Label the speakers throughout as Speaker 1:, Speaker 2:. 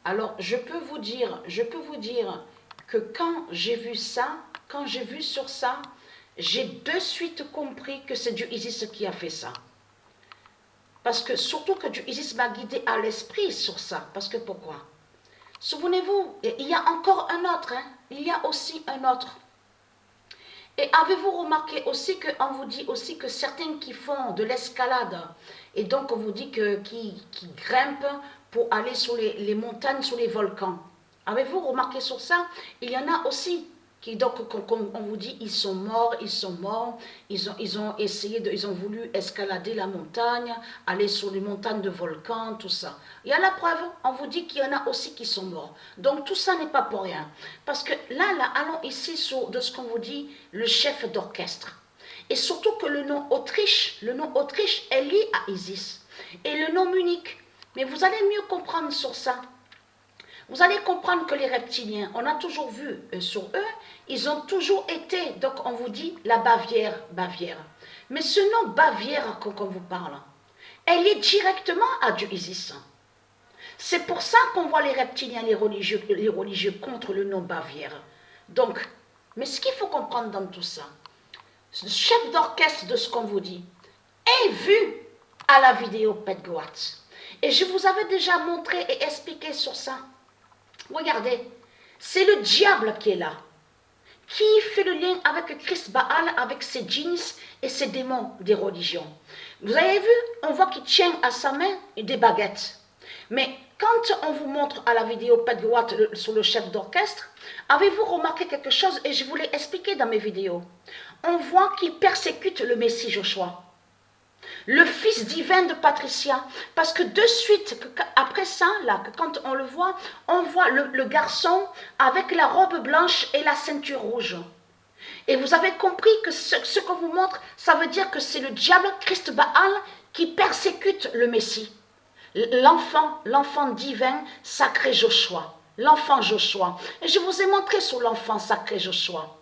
Speaker 1: Alors, je peux vous dire que quand j'ai vu ça, quand j'ai vu sur ça, j'ai de suite compris que c'est Dieu Isis qui a fait ça. Parce que, surtout que Dieu Isis m'a guidé à l'esprit sur ça. Parce que pourquoi? Souvenez-vous, il y a encore un autre, hein? Il y a aussi un autre. Et avez-vous remarqué aussi qu'on vous dit aussi que certains qui font de l'escalade, et donc on vous dit qui grimpent pour aller sur les montagnes, sur les volcans. Avez-vous remarqué sur ça? Il y en a aussi qui, donc, comme on vous dit, ils sont morts, ils ont essayé, ils ont voulu escalader la montagne, aller sur les montagnes de volcans, tout ça. Il y a la preuve, on vous dit qu'il y en a aussi qui sont morts. Donc tout ça n'est pas pour rien. Parce que là, allons ici sur de ce qu'on vous dit, le chef d'orchestre. Et surtout que le nom Autriche est lié à Isis. Et le nom Munich. Mais vous allez mieux comprendre sur ça. Vous allez comprendre que les reptiliens, on a toujours vu sur eux, ils ont toujours été, donc on vous dit, la Bavière. Mais ce nom Bavière qu'on vous parle, elle est directement à Dieu Isis. C'est pour ça qu'on voit les reptiliens, les religieux contre le nom Bavière. Donc, mais ce qu'il faut comprendre dans tout ça, le chef d'orchestre de ce qu'on vous dit est vu à la vidéo Petgoat. Et je vous avais déjà montré et expliqué sur ça. Regardez, c'est le diable qui est là, qui fait le lien avec Christ Baal, avec ses djinns et ses démons des religions. Vous avez vu, on voit qu'il tient à sa main des baguettes. Mais quand on vous montre à la vidéo Petgoat sur le chef d'orchestre, avez-vous remarqué quelque chose? Et je vous l'ai expliqué dans mes vidéos. On voit qu'il persécute le Messie Joshua, le fils divin de Patricia, parce que de suite, après ça, là, quand on le voit, on voit le garçon avec la robe blanche et la ceinture rouge. Et vous avez compris que ce qu'on vous montre, ça veut dire que c'est le diable, Christ Baal, qui persécute le Messie. L'enfant divin, sacré Joshua, l'enfant Joshua. Et je vous ai montré sur l'enfant sacré Joshua.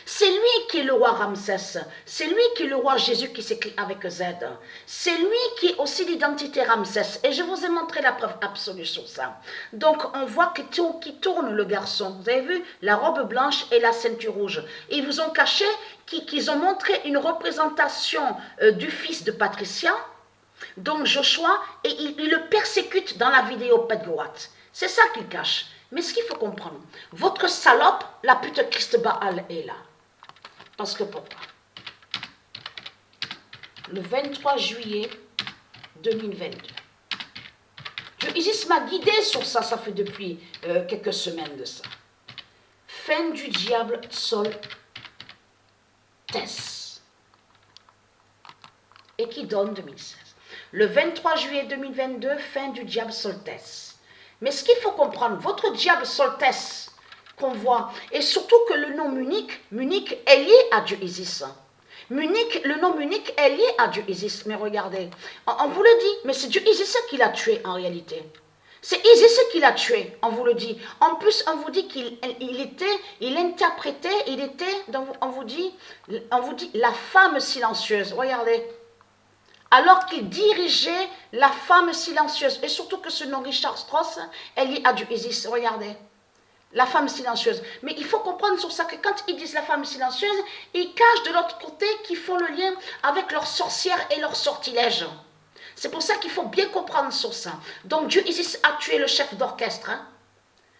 Speaker 1: C'est lui qui est le roi Ramsès, c'est lui qui est le roi Jésus qui s'écrit avec Z, c'est lui qui est aussi l'identité Ramsès, et je vous ai montré la preuve absolue sur ça. Donc on voit qu'il tourne le garçon, vous avez vu, la robe blanche et la ceinture rouge. Et ils vous ont caché qu'ils ont montré une représentation du fils de Patricia, donc Joshua, et il le persécute dans la vidéo Petgoat. C'est ça qu'il cache. Mais ce qu'il faut comprendre, votre salope, la pute Christ Baal est là. Parce que pourquoi? Le 23 juillet 2022. Dieu Isis m'a guidé sur ça, ça fait depuis quelques semaines de ça. Fin du diable sol Tess. Et qui donne 2016. Le 23 juillet 2022, fin du diable sol Tess. Mais ce qu'il faut comprendre, votre diable Soltès qu'on voit, et surtout que le nom Munich est lié à Dieu Isis. Le nom Munich est lié à Dieu Isis. Mais regardez, on vous le dit, mais c'est Dieu Isis qui l'a tué en réalité. C'est Isis qui l'a tué, on vous le dit. En plus, on vous dit il était, donc on vous dit la femme silencieuse. Regardez. Alors qu'il dirigeait la femme silencieuse. Et surtout que ce nom Richard Strauss, elle est à Dieu Isis. Regardez. La femme silencieuse. Mais il faut comprendre sur ça que quand ils disent la femme silencieuse, ils cachent de l'autre côté qu'ils font le lien avec leurs sorcières et leurs sortilèges. C'est pour ça qu'il faut bien comprendre sur ça. Donc Dieu Isis a tué le chef d'orchestre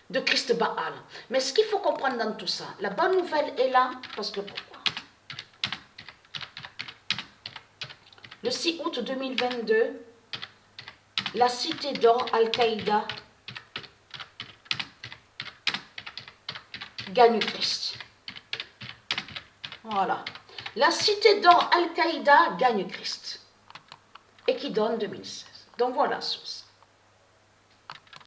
Speaker 1: de Christ Baal. Mais ce qu'il faut comprendre dans tout ça, la bonne nouvelle est là, parce que pourquoi? Le 6 août 2022, la cité d'or Al-Qaïda gagne Christ. Voilà. La cité d'or Al-Qaïda gagne Christ. Et qui donne 2016. Donc voilà, source.